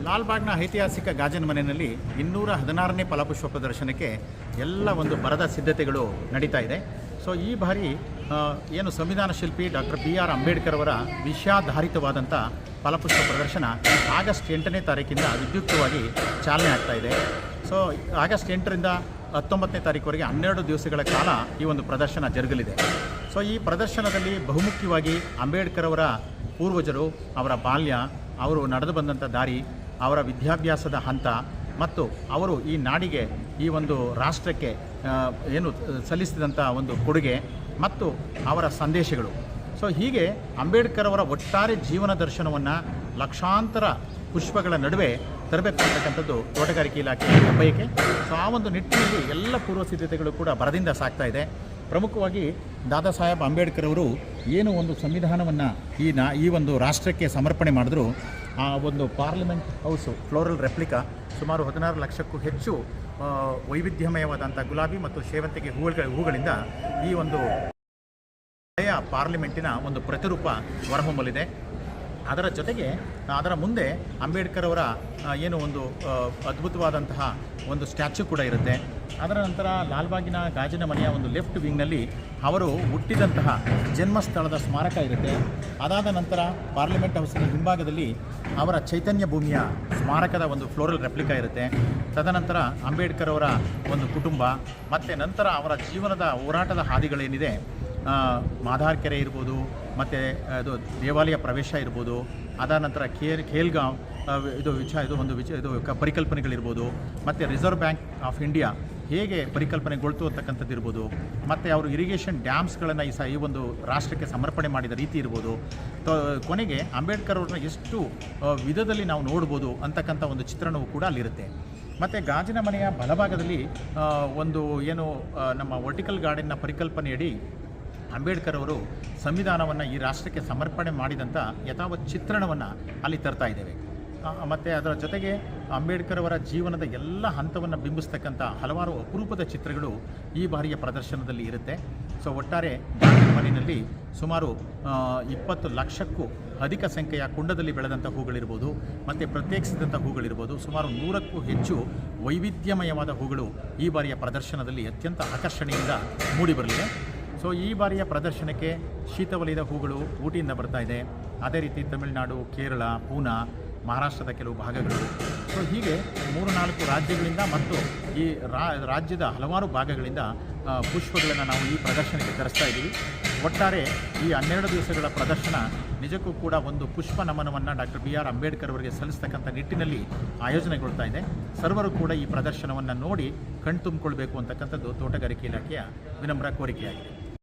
ಲಾಲ್ಬಾಗ್ನ ಐತಿಹಾಸಿಕ ಗಾಜಿನ ಮನೆಯಲ್ಲಿ 216ನೇ ಫಲಪುಷ್ಪ ಪ್ರದರ್ಶನಕ್ಕೆ ಎಲ್ಲ ಒಂದು ಬರದ ಸಿದ್ಧತೆಗಳು ನಡೀತಾ ಇದೆ. ಸೊ ಈ ಬಾರಿ ಏನು ಸಂವಿಧಾನ ಶಿಲ್ಪಿ ಡಾಕ್ಟರ್ BR ಅಂಬೇಡ್ಕರ್ ಅವರ ವಿಷಯಾಧಾರಿತವಾದಂಥ ಫಲಪುಷ್ಪ ಪ್ರದರ್ಶನ ಆಗಸ್ಟ್ 8ನೇ ತಾರೀಕಿಂದ ವಿದ್ಯುಕ್ತವಾಗಿ ಚಾಲನೆ ಆಗ್ತಾ ಇದೆ. ಸೊ ಆಗಸ್ಟ್ 8ರಿಂದ 19ನೇ ತಾರೀಕುವರೆಗೆ 12 ದಿವಸಗಳ ಕಾಲ ಈ ಒಂದು ಪ್ರದರ್ಶನ ಜರುಗಲಿದೆ. ಸೊ ಈ ಪ್ರದರ್ಶನದಲ್ಲಿ ಬಹುಮುಖ್ಯವಾಗಿ ಅಂಬೇಡ್ಕರ್ ಅವರ ಪೂರ್ವಜರು, ಅವರ ಬಾಲ್ಯ, ಅವರು ನಡೆದು ಬಂದಂಥ ದಾರಿ, ಅವರ ವಿದ್ಯಾಭ್ಯಾಸದ ಹಂತ ಮತ್ತು ಅವರು ಈ ನಾಡಿಗೆ, ಈ ಒಂದು ರಾಷ್ಟ್ರಕ್ಕೆ ಏನು ಸಲ್ಲಿಸಿದಂಥ ಒಂದು ಕೊಡುಗೆ ಮತ್ತು ಅವರ ಸಂದೇಶಗಳು. ಸೊ ಹೀಗೆ ಅಂಬೇಡ್ಕರ್ ಅವರ ಒಟ್ಟಾರೆ ಜೀವನ ದರ್ಶನವನ್ನು ಲಕ್ಷಾಂತರ ಪುಷ್ಪಗಳ ನಡುವೆ ತರಬೇಕು ಅಂತಕ್ಕಂಥದ್ದು ತೋಟಗಾರಿಕೆ ಇಲಾಖೆಯ ಬಯಕೆ. ಸೊ ಆ ಒಂದು ನಿಟ್ಟಿನಲ್ಲಿ ಎಲ್ಲ ಪೂರ್ವ ಸಿದ್ಧತೆಗಳು ಕೂಡ ಭರದಿಂದ ಸಾಗ್ತಾ ಇದೆ. ಪ್ರಮುಖವಾಗಿ ದಾದಾ ಸಾಹೇಬ್ ಅಂಬೇಡ್ಕರ್ ಅವರು ಏನು ಒಂದು ಸಂವಿಧಾನವನ್ನು ಈ ಒಂದು ರಾಷ್ಟ್ರಕ್ಕೆ ಸಮರ್ಪಣೆ ಮಾಡಿದ್ರು, ಆ ಒಂದು ಪಾರ್ಲಿಮೆಂಟ್ ಹೌಸು ಫ್ಲೋರಲ್ ರೆಪ್ಲಿಕಾ ಸುಮಾರು 16 ಲಕ್ಷಕ್ಕೂ ಹೆಚ್ಚು ವೈವಿಧ್ಯಮಯವಾದಂಥ ಗುಲಾಬಿ ಮತ್ತು ಸೇವಂತಿಗೆ ಹೂಗಳಿಂದ ಈ ಒಂದು ಹಳೆಯ ಪಾರ್ಲಿಮೆಂಟಿನ ಒಂದು ಪ್ರತಿರೂಪ ಹೊರಹೊಮ್ಮಲಿದೆ. ಅದರ ಜೊತೆಗೆ ಅದರ ಮುಂದೆ ಅಂಬೇಡ್ಕರ್ ಅವರ ಏನು ಒಂದು ಅದ್ಭುತವಾದಂತಹ ಒಂದು ಸ್ಟ್ಯಾಚ್ಯೂ ಕೂಡ ಇರುತ್ತೆ. ಅದರ ನಂತರ ಲಾಲ್ಬಾಗಿನ ಗಾಜಿನ ಮನೆಯ ಒಂದು ಲೆಫ್ಟ್ ವಿಂಗ್ನಲ್ಲಿ ಅವರು ಹುಟ್ಟಿದಂತಹ ಜನ್ಮಸ್ಥಳದ ಸ್ಮಾರಕ ಇರುತ್ತೆ. ಅದಾದ ನಂತರ ಪಾರ್ಲಿಮೆಂಟ್ ಹೌಸಿನ ಹಿಂಭಾಗದಲ್ಲಿ ಅವರ ಚೈತನ್ಯ ಭೂಮಿಯ ಸ್ಮಾರಕದ ಒಂದು ಫ್ಲೋರಲ್ ರೆಪ್ಲಿಕಾ ಇರುತ್ತೆ. ತದನಂತರ ಅಂಬೇಡ್ಕರ್ ಅವರ ಒಂದು ಕುಟುಂಬ ಮತ್ತು ನಂತರ ಅವರ ಜೀವನದ ಹೋರಾಟದ ಹಾದಿಗಳೇನಿದೆ, ಮಾಧಾರ್ ಕೆರೆ ಇರ್ಬೋದು, ಮತ್ತು ಇದು ದೇವಾಲಯ ಪ್ರವೇಶ ಇರ್ಬೋದು, ಅದಾದ ನಂತರ ಖೇಲ್ಗಾಂವ್ ಇದು ಪರಿಕಲ್ಪನೆಗಳಿರ್ಬೋದು, ಮತ್ತು ರಿಸರ್ವ್ ಬ್ಯಾಂಕ್ ಆಫ್ ಇಂಡಿಯಾ ಹೇಗೆ ಪರಿಕಲ್ಪನೆಗೊಳ್ತು ಅಂತಕ್ಕಂಥದ್ದು ಇರ್ಬೋದು, ಮತ್ತು ಅವರು ಇರಿಗೇಷನ್ ಡ್ಯಾಮ್ಸ್ಗಳನ್ನು ಈ ಒಂದು ರಾಷ್ಟ್ರಕ್ಕೆ ಸಮರ್ಪಣೆ ಮಾಡಿದ ರೀತಿ ಇರ್ಬೋದು. ಕೊನೆಗೆ ಅಂಬೇಡ್ಕರ್ ಅವ್ರನ್ನ ಎಷ್ಟು ವಿಧದಲ್ಲಿ ನಾವು ನೋಡ್ಬೋದು ಅಂತಕ್ಕಂಥ ಒಂದು ಚಿತ್ರಣವೂ ಕೂಡ ಅಲ್ಲಿರುತ್ತೆ. ಮತ್ತು ಗಾಜಿನ ಮನೆಯ ಬಲಭಾಗದಲ್ಲಿ ಒಂದು ಏನು ನಮ್ಮ ವರ್ಟಿಕಲ್ ಗಾರ್ಡನ್ನ ಪರಿಕಲ್ಪನೆಯಡಿ ಅಂಬೇಡ್ಕರ್ ಅವರು ಸಂವಿಧಾನವನ್ನು ಈ ರಾಷ್ಟ್ರಕ್ಕೆ ಸಮರ್ಪಣೆ ಮಾಡಿದಂಥ ಯಥಾವತ್ ಚಿತ್ರಣವನ್ನು ಅಲ್ಲಿ ತರ್ತಾ ಇದ್ದೇವೆ. ಮತ್ತು ಅದರ ಜೊತೆಗೆ ಅಂಬೇಡ್ಕರ್ ಅವರ ಜೀವನದ ಎಲ್ಲ ಹಂತವನ್ನು ಬಿಂಬಿಸ್ತಕ್ಕಂಥ ಹಲವಾರು ಅಪರೂಪದ ಚಿತ್ರಗಳು ಈ ಬಾರಿಯ ಪ್ರದರ್ಶನದಲ್ಲಿ ಇರುತ್ತೆ. ಸೊ ಒಟ್ಟಾರೆ ಗಾಜಿನ ಮನೆಯಲ್ಲಿ ಸುಮಾರು 20 ಲಕ್ಷಕ್ಕೂ ಅಧಿಕ ಸಂಖ್ಯೆಯ ಕುಂಡದಲ್ಲಿ ಬೆಳೆದಂಥ ಹೂಗಳಿರ್ಬೋದು, ಮತ್ತು ಪ್ರತ್ಯೇಕಿಸಿದಂಥ ಹೂಗಳಿರ್ಬೋದು, ಸುಮಾರು 100ಕ್ಕೂ ಹೆಚ್ಚು ವೈವಿಧ್ಯಮಯವಾದ ಹೂಗಳು ಈ ಬಾರಿಯ ಪ್ರದರ್ಶನದಲ್ಲಿ ಅತ್ಯಂತ ಆಕರ್ಷಣೆಯಿಂದ ಮೂಡಿಬರಲಿದೆ. ಸೊ ಈ ಬಾರಿಯ ಪ್ರದರ್ಶನಕ್ಕೆ ಶೀತವಲಯದ ಹೂಗಳು ಊಟಿಯಿಂದ ಬರ್ತಾ ಇದೆ. ಅದೇ ರೀತಿ ತಮಿಳುನಾಡು, ಕೇರಳ, ಪೂನಾ, ಮಹಾರಾಷ್ಟ್ರದ ಕೆಲವು ಭಾಗಗಳು. ಸೊ ಹೀಗೆ 3-4 ರಾಜ್ಯಗಳಿಂದ ಮತ್ತು ಈ ರಾಜ್ಯದ ಹಲವಾರು ಭಾಗಗಳಿಂದ ಪುಷ್ಪಗಳನ್ನು ನಾವು ಈ ಪ್ರದರ್ಶನಕ್ಕೆ ತರಿಸ್ತಾ ಇದ್ದೀವಿ. ಒಟ್ಟಾರೆ ಈ 12 ದಿವಸಗಳ ಪ್ರದರ್ಶನ ನಿಜಕ್ಕೂ ಕೂಡ ಒಂದು ಪುಷ್ಪ ನಮನವನ್ನು ಡಾಕ್ಟರ್ BR ಅಂಬೇಡ್ಕರ್ ಅವರಿಗೆ ಸಲ್ಲಿಸ್ತಕ್ಕಂಥ ನಿಟ್ಟಿನಲ್ಲಿ ಆಯೋಜನೆಗೊಳ್ತಾ ಇದೆ. ಸರ್ವರು ಕೂಡ ಈ ಪ್ರದರ್ಶನವನ್ನು ನೋಡಿ ಕಣ್ತುಂಬಿಕೊಳ್ಬೇಕು ಅಂತಕ್ಕಂಥದ್ದು ತೋಟಗಾರಿಕೆ ಇಲಾಖೆಯ ವಿನಮ್ರ ಕೋರಿಕೆಯಾಗಿದೆ.